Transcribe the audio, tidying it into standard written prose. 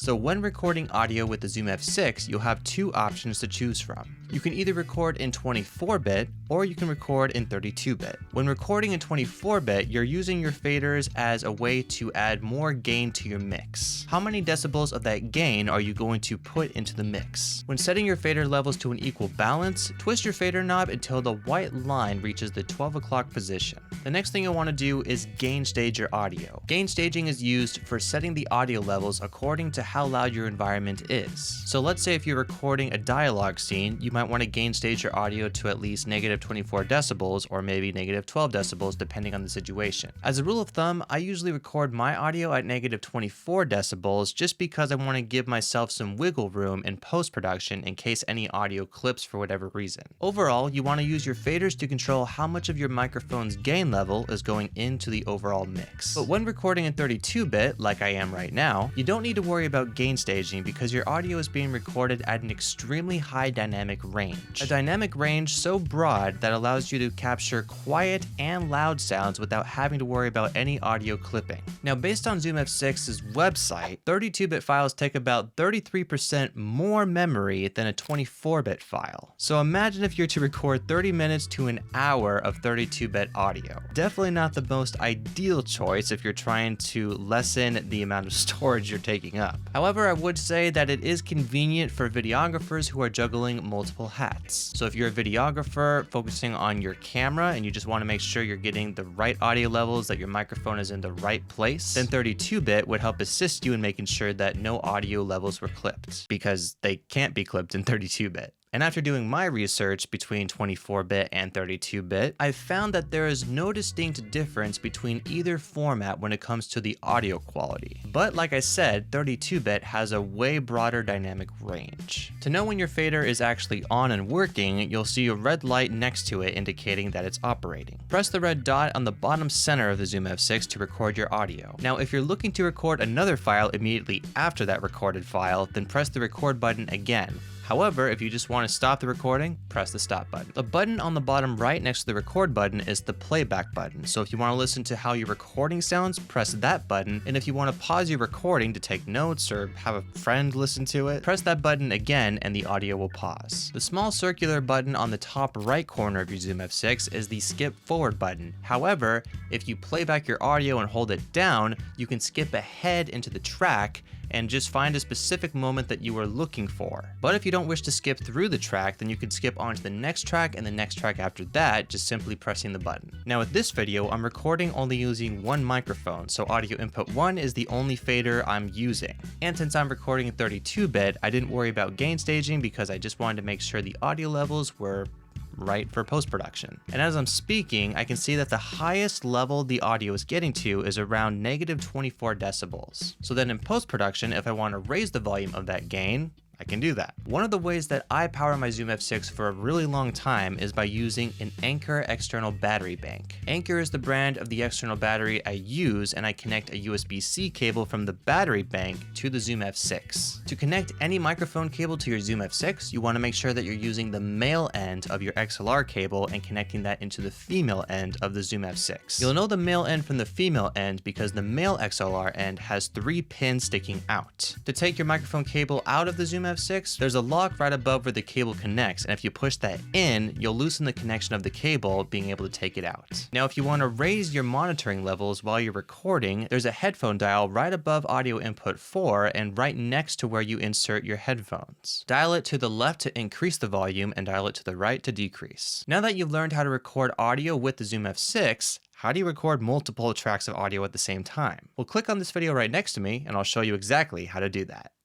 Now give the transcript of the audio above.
So when recording audio with the Zoom F6, you'll have two options to choose from. You can either record in 24-bit or you can record in 32-bit. When recording in 24-bit, you're using your faders as a way to add more gain to your mix. How many decibels of that gain are you going to put into the mix? When setting your fader levels to an equal balance, twist your fader knob until the white line reaches the 12 o'clock position. The next thing you'll want to do is gain stage your audio. Gain staging is used for setting the audio levels according to how loud your environment is. So let's say if you're recording a dialogue scene, you might want to gain stage your audio to at least -24 decibels or maybe -12 decibels depending on the situation. As a rule of thumb, I usually record my audio at -24 decibels just because I want to give myself some wiggle room in post-production in case any audio clips for whatever reason. Overall, you want to use your faders to control how much of your microphone's gain level is going into the overall mix. But when recording in 32-bit, like I am right now, you don't need to worry about gain staging because your audio is being recorded at an extremely high dynamic range. A dynamic range so broad that allows you to capture quiet and loud sounds without having to worry about any audio clipping. Now, based on Zoom F6's website, 32-bit files take about 33% more memory than a 24-bit file. So imagine if you're to record 30 minutes to an hour of 32-bit audio. Definitely not the most ideal choice if you're trying to lessen the amount of storage you're taking up. However, I would say that it is convenient for videographers who are juggling multiple hats. So if you're a videographer focusing on your camera and you just want to make sure you're getting the right audio levels, that your microphone is in the right place, then 32-bit would help assist you in making sure that no audio levels were clipped, because they can't be clipped in 32-bit. And after doing my research between 24-bit and 32-bit, I've found that there is no distinct difference between either format when it comes to the audio quality. But like I said, 32-bit has a way broader dynamic range. To know when your fader is actually on and working, you'll see a red light next to it indicating that it's operating. Press the red dot on the bottom center of the Zoom F6 to record your audio. Now, if you're looking to record another file immediately after that recorded file, then press the record button again. However, if you just want to stop the recording, press the stop button. The button on the bottom right next to the record button is the playback button. So if you want to listen to how your recording sounds, press that button. And if you want to pause your recording to take notes or have a friend listen to it, press that button again and the audio will pause. The small circular button on the top right corner of your Zoom F6 is the skip forward button. However, if you play back your audio and hold it down, you can skip ahead into the track and just find a specific moment that you are looking for. But if you don't wish to skip through the track, then you can skip on to the next track and the next track after that, just simply pressing the button. Now with this video, I'm recording only using one microphone, so audio input 1 is the only fader I'm using. And since I'm recording in 32-bit, I didn't worry about gain staging because I just wanted to make sure the audio levels were right for post-production. And as I'm speaking, I can see that the highest level the audio is getting to is around -24 decibels. So then in post-production, if I want to raise the volume of that gain, I can do that. One of the ways that I power my Zoom F6 for a really long time is by using an Anker external battery bank. Anker is the brand of the external battery I use, and I connect a USB-C cable from the battery bank to the Zoom F6. To connect any microphone cable to your Zoom F6, you want to make sure that you're using the male end of your XLR cable and connecting that into the female end of the Zoom F6. You'll know the male end from the female end because the male XLR end has 3 pins sticking out. To take your microphone cable out of the Zoom F6, there's a lock right above where the cable connects, and if you push that in, you'll loosen the connection of the cable, being able to take it out. Now, if you want to raise your monitoring levels while you're recording, there's a headphone dial right above audio input 4 and right next to where you insert your headphones. Dial it to the left to increase the volume and dial it to the right to decrease. Now that you've learned how to record audio with the Zoom F6, how do you record multiple tracks of audio at the same time? Well, click on this video right next to me and I'll show you exactly how to do that.